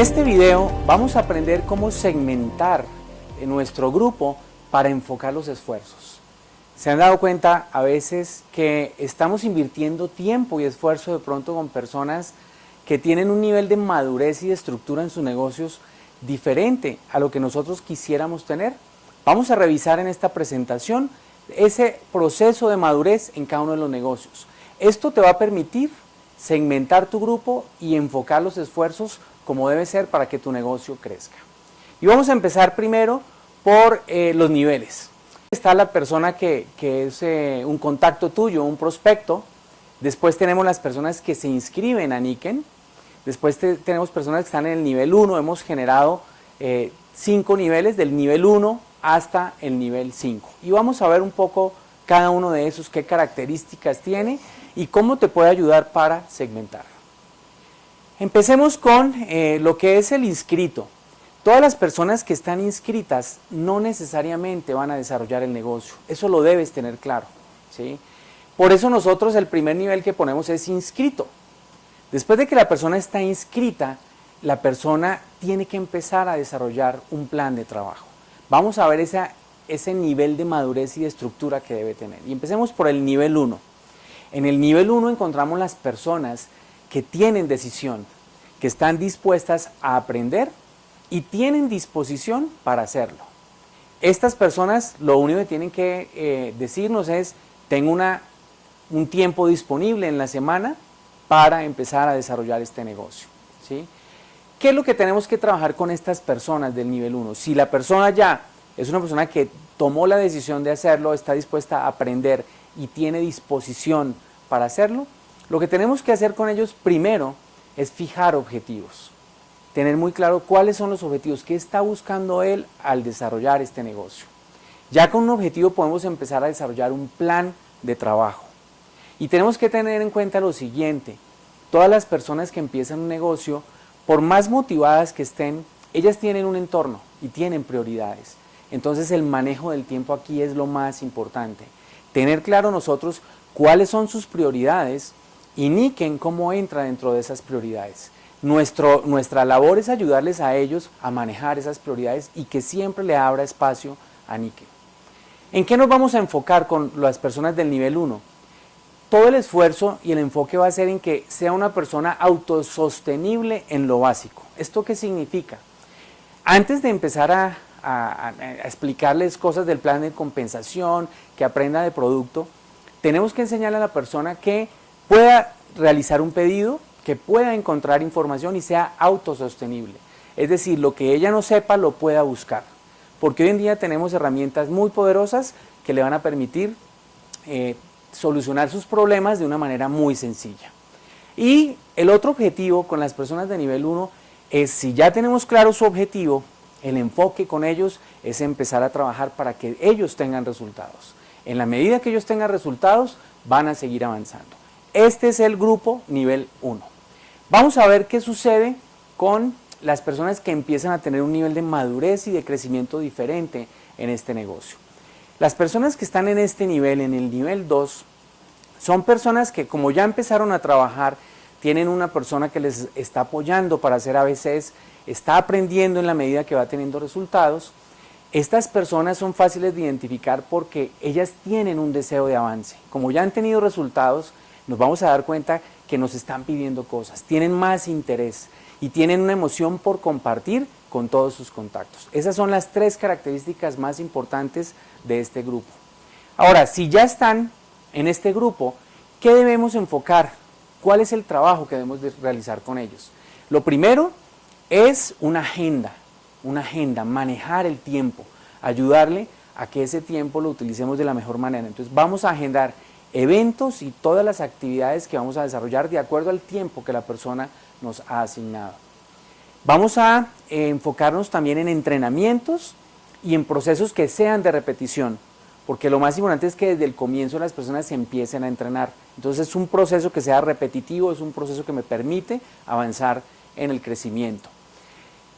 este video vamos a aprender cómo segmentar en nuestro grupo para enfocar los esfuerzos. ¿Se han dado cuenta a veces que estamos invirtiendo tiempo y esfuerzo de pronto con personas que tienen un nivel de madurez y de estructura en sus negocios diferente a lo que nosotros quisiéramos tener? Vamos a revisar en esta presentación ese proceso de madurez en cada uno de los negocios. Esto te va a permitir segmentar tu grupo y enfocar los esfuerzos como debe ser para que tu negocio crezca. Y vamos a empezar primero por los niveles. Está la persona que es un contacto tuyo, un prospecto. Después tenemos las personas que se inscriben a Nikken. Después tenemos personas que están en el nivel 1. Hemos generado 5 niveles, del nivel 1 hasta el nivel 5. Y vamos a ver un poco cada uno de esos, qué características tiene y cómo te puede ayudar para segmentar. Empecemos con lo que es el inscrito. Todas las personas que están inscritas no necesariamente van a desarrollar el negocio. Eso lo debes tener claro, ¿sí? Por eso nosotros el primer nivel que ponemos es inscrito. Después de que la persona está inscrita, la persona tiene que empezar a desarrollar un plan de trabajo. Vamos a ver ese nivel de madurez y de estructura que debe tener. Y empecemos por el nivel 1. En el nivel 1 encontramos las personas que tienen decisión, que están dispuestas a aprender y tienen disposición para hacerlo. Estas personas lo único que tienen que decirnos es: tengo un tiempo disponible en la semana para empezar a desarrollar este negocio, ¿sí? ¿Qué es lo que tenemos que trabajar con estas personas del nivel 1? Si la persona ya es una persona que tomó la decisión de hacerlo, está dispuesta a aprender y tiene disposición para hacerlo, lo que tenemos que hacer con ellos primero es fijar objetivos. Tener muy claro cuáles son los objetivos, qué está buscando él al desarrollar este negocio. Ya con un objetivo podemos empezar a desarrollar un plan de trabajo. Y tenemos que tener en cuenta lo siguiente: todas las personas que empiezan un negocio, por más motivadas que estén, ellas tienen un entorno y tienen prioridades. Entonces el manejo del tiempo aquí es lo más importante. Tener claro nosotros cuáles son sus prioridades y Nikken cómo entra dentro de esas prioridades. Nuestra labor es ayudarles a ellos a manejar esas prioridades y que siempre le abra espacio a Nikken. ¿En qué nos vamos a enfocar con las personas del nivel 1? Todo el esfuerzo y el enfoque va a ser en que sea una persona autosostenible en lo básico. ¿Esto qué significa? Antes de empezar a explicarles cosas del plan de compensación, que aprenda de producto, tenemos que enseñarle a la persona que pueda realizar un pedido, que pueda encontrar información y sea autosostenible. Es decir, lo que ella no sepa lo pueda buscar. Porque hoy en día tenemos herramientas muy poderosas que le van a permitir solucionar sus problemas de una manera muy sencilla. Y el otro objetivo con las personas de nivel 1 es, si ya tenemos claro su objetivo, el enfoque con ellos es empezar a trabajar para que ellos tengan resultados. En la medida que ellos tengan resultados, van a seguir avanzando. Este es el grupo nivel 1. Vamos a ver qué sucede con las personas que empiezan a tener un nivel de madurez y de crecimiento diferente en este negocio. Las personas que están en este nivel, en el nivel 2, son personas que, como ya empezaron a trabajar, tienen una persona que les está apoyando para hacer ABCs, está aprendiendo en la medida que va teniendo resultados. Estas personas son fáciles de identificar porque ellas tienen un deseo de avance. Como ya han tenido resultados, nos vamos a dar cuenta que nos están pidiendo cosas, tienen más interés y tienen una emoción por compartir con todos sus contactos. Esas son las 3 características más importantes de este grupo. Ahora, si ya están en este grupo, ¿qué debemos enfocar? ¿Cuál es el trabajo que debemos de realizar con ellos? Lo primero es una agenda, manejar el tiempo, ayudarle a que ese tiempo lo utilicemos de la mejor manera. Entonces vamos a agendar eventos y todas las actividades que vamos a desarrollar de acuerdo al tiempo que la persona nos ha asignado. Vamos a enfocarnos también en entrenamientos y en procesos que sean de repetición, porque lo más importante es que desde el comienzo las personas se empiecen a entrenar. Entonces es un proceso que sea repetitivo, es un proceso que me permite avanzar en el crecimiento.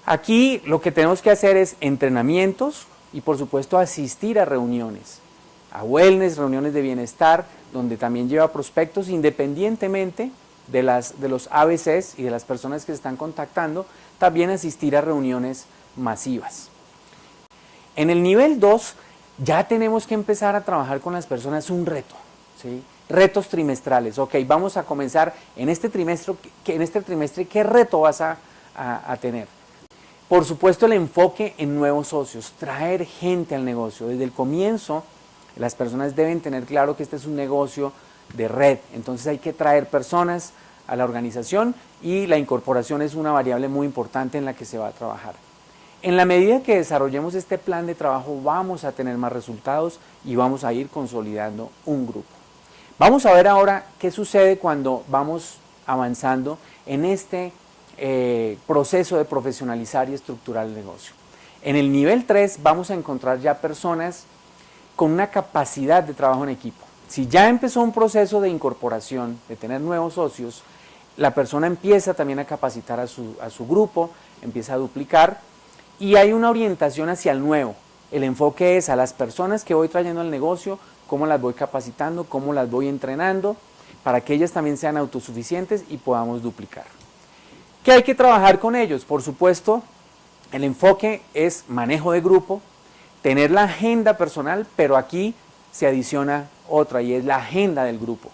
Aquí lo que tenemos que hacer es entrenamientos y por supuesto asistir a reuniones, a wellness, reuniones de bienestar, donde también lleva prospectos independientemente de los ABCs y de las personas que se están contactando, también asistir a reuniones masivas. En el nivel 2 ya tenemos que empezar a trabajar con las personas un reto, ¿sí? Retos trimestrales. Ok, vamos a comenzar en este trimestre, ¿qué reto vas a tener? Por supuesto, el enfoque en nuevos socios, traer gente al negocio. Desde el comienzo, las personas deben tener claro que este es un negocio de red, entonces hay que traer personas a la organización y la incorporación es una variable muy importante en la que se va a trabajar. En la medida que desarrollemos este plan de trabajo vamos a tener más resultados y vamos a ir consolidando un grupo. Vamos a ver ahora qué sucede cuando vamos avanzando en este proceso de profesionalizar y estructurar el negocio. En el nivel 3 vamos a encontrar ya personas con una capacidad de trabajo en equipo. Si ya empezó un proceso de incorporación, de tener nuevos socios, la persona empieza también a capacitar a su grupo, empieza a duplicar y hay una orientación hacia el nuevo. El enfoque es a las personas que voy trayendo al negocio, cómo las voy capacitando, cómo las voy entrenando, para que ellas también sean autosuficientes y podamos duplicar. ¿Qué hay que trabajar con ellos? Por supuesto, el enfoque es manejo de grupo, tener la agenda personal, pero aquí se adiciona otra y es la agenda del grupo.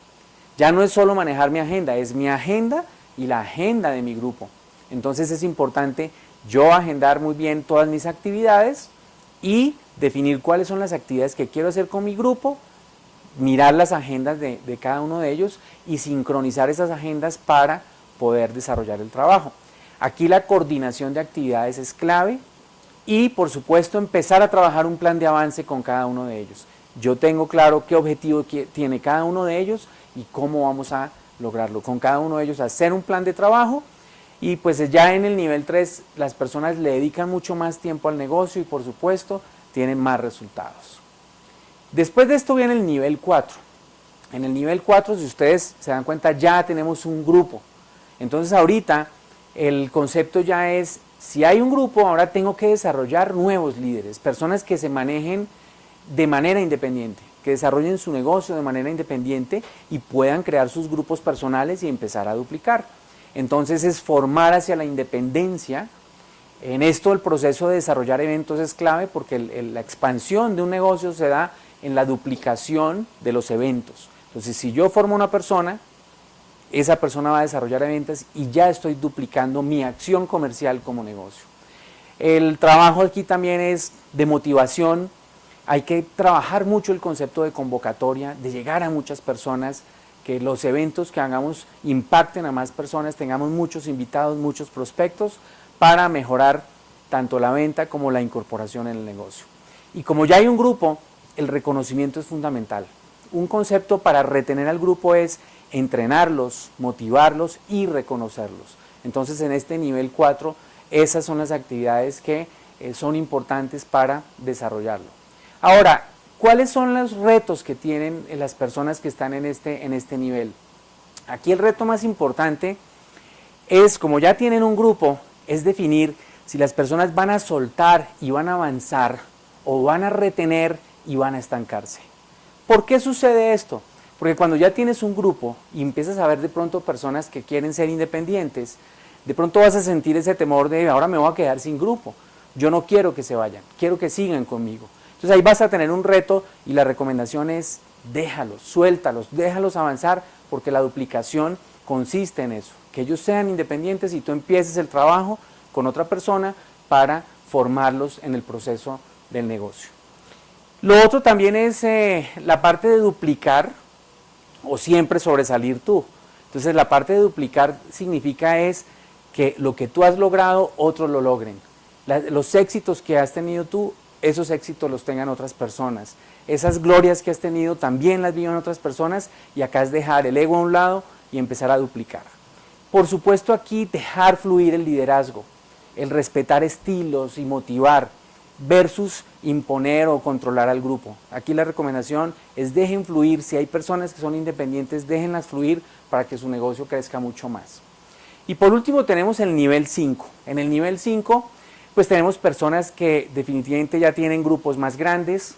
Ya no es solo manejar mi agenda, es mi agenda y la agenda de mi grupo. Entonces es importante yo agendar muy bien todas mis actividades y definir cuáles son las actividades que quiero hacer con mi grupo, mirar las agendas de cada uno de ellos y sincronizar esas agendas para poder desarrollar el trabajo. Aquí la coordinación de actividades es clave y por supuesto empezar a trabajar un plan de avance con cada uno de ellos. Yo tengo claro qué objetivo tiene cada uno de ellos y cómo vamos a lograrlo. Con cada uno de ellos hacer un plan de trabajo y pues ya en el nivel 3 las personas le dedican mucho más tiempo al negocio y por supuesto tienen más resultados. Después de esto viene el nivel 4. En el nivel 4, si ustedes se dan cuenta, ya tenemos un grupo. Entonces ahorita el concepto ya es, si hay un grupo, ahora tengo que desarrollar nuevos líderes, personas que se manejen de manera independiente, que desarrollen su negocio de manera independiente y puedan crear sus grupos personales y empezar a duplicar. Entonces es formar hacia la independencia. En esto el proceso de desarrollar eventos es clave porque la expansión de un negocio se da en la duplicación de los eventos. Entonces si yo formo una persona, esa persona va a desarrollar eventos y ya estoy duplicando mi acción comercial como negocio. El trabajo aquí también es de motivación. Hay que trabajar mucho el concepto de convocatoria, de llegar a muchas personas, que los eventos que hagamos impacten a más personas, tengamos muchos invitados, muchos prospectos para mejorar tanto la venta como la incorporación en el negocio. Y como ya hay un grupo, el reconocimiento es fundamental. Un concepto para retener al grupo es entrenarlos, motivarlos y reconocerlos. Entonces en este nivel 4, esas son las actividades que son importantes para desarrollarlo. Ahora, ¿cuáles son los retos que tienen las personas que están en este nivel? Aquí el reto más importante es, como ya tienen un grupo, es definir si las personas van a soltar y van a avanzar o van a retener y van a estancarse. ¿Por qué sucede esto? Porque cuando ya tienes un grupo y empiezas a ver de pronto personas que quieren ser independientes, de pronto vas a sentir ese temor de ahora me voy a quedar sin grupo. Yo no quiero que se vayan, quiero que sigan conmigo. Entonces ahí vas a tener un reto y la recomendación es déjalos, suéltalos, déjalos avanzar porque la duplicación consiste en eso, que ellos sean independientes y tú empieces el trabajo con otra persona para formarlos en el proceso del negocio. Lo otro también es la parte de duplicar o siempre sobresalir tú. Entonces la parte de duplicar significa es que lo que tú has logrado, otros lo logren. Los éxitos que has tenido tú, esos éxitos los tengan otras personas. Esas glorias que has tenido también las vivan otras personas y acá es dejar el ego a un lado y empezar a duplicar. Por supuesto aquí dejar fluir el liderazgo, el respetar estilos y motivar versus imponer o controlar al grupo. Aquí la recomendación es dejen fluir, si hay personas que son independientes, déjenlas fluir para que su negocio crezca mucho más. Y por último tenemos el nivel 5. En el nivel 5 pues tenemos personas que definitivamente ya tienen grupos más grandes,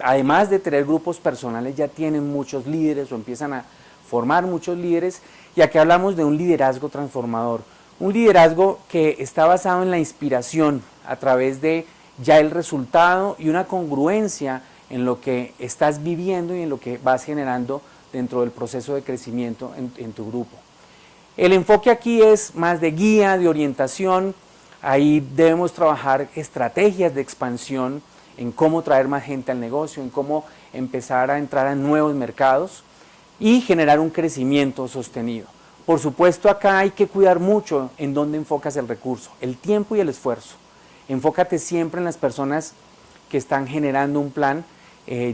además de tener grupos personales ya tienen muchos líderes o empiezan a formar muchos líderes Y aquí hablamos de un liderazgo transformador, un liderazgo que está basado en la inspiración a través de ya el resultado y una congruencia en lo que estás viviendo y en lo que vas generando dentro del proceso de crecimiento en tu grupo. El enfoque aquí es más de guía, de orientación. Ahí debemos trabajar estrategias de expansión en cómo traer más gente al negocio, en cómo empezar a entrar a nuevos mercados y generar un crecimiento sostenido. Por supuesto, acá hay que cuidar mucho en dónde enfocas el recurso, el tiempo y el esfuerzo. Enfócate siempre en las personas que están generando un plan.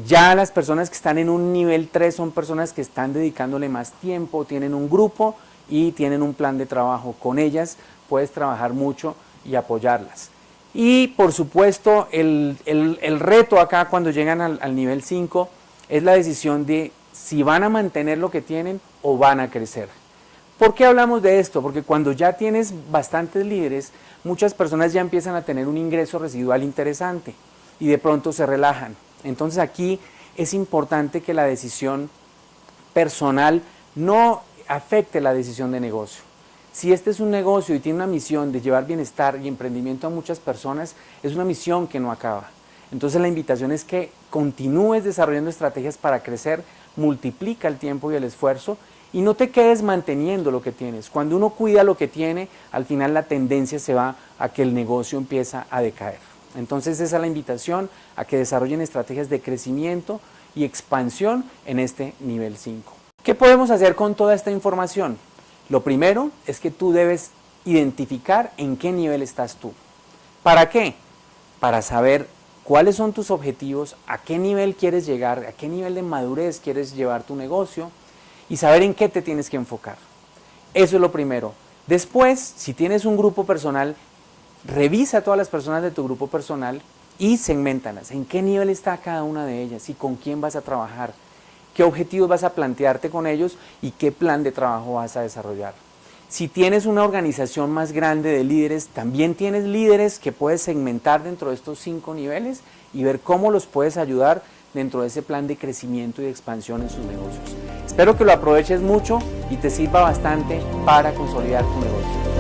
Ya las personas que están en un nivel 3 son personas que están dedicándole más tiempo, tienen un grupo y tienen un plan de trabajo. Con ellas puedes trabajar mucho y apoyarlas. Y por supuesto el reto acá cuando llegan al nivel 5 es la decisión de si van a mantener lo que tienen o van a crecer. ¿Por qué hablamos de esto? Porque cuando ya tienes bastantes líderes, muchas personas ya empiezan a tener un ingreso residual interesante y de pronto se relajan. Entonces aquí es importante que la decisión personal no afecte la decisión de negocio. Si este es un negocio y tiene una misión de llevar bienestar y emprendimiento a muchas personas, es una misión que no acaba. Entonces la invitación es que continúes desarrollando estrategias para crecer, multiplica el tiempo y el esfuerzo y no te quedes manteniendo lo que tienes. Cuando uno cuida lo que tiene, al final la tendencia se va a que el negocio empieza a decaer. Entonces esa es la invitación a que desarrollen estrategias de crecimiento y expansión en este nivel 5. ¿Qué podemos hacer con toda esta información? Lo primero es que tú debes identificar en qué nivel estás tú. ¿Para qué? Para saber cuáles son tus objetivos, a qué nivel quieres llegar, a qué nivel de madurez quieres llevar tu negocio y saber en qué te tienes que enfocar. Eso es lo primero. Después, si tienes un grupo personal, revisa a todas las personas de tu grupo personal y segméntalas. ¿En qué nivel está cada una de ellas y con quién vas a trabajar? ¿Qué objetivos vas a plantearte con ellos y qué plan de trabajo vas a desarrollar? Si tienes una organización más grande de líderes, también tienes líderes que puedes segmentar dentro de estos 5 niveles y ver cómo los puedes ayudar dentro de ese plan de crecimiento y de expansión en sus negocios. Espero que lo aproveches mucho y te sirva bastante para consolidar tu negocio.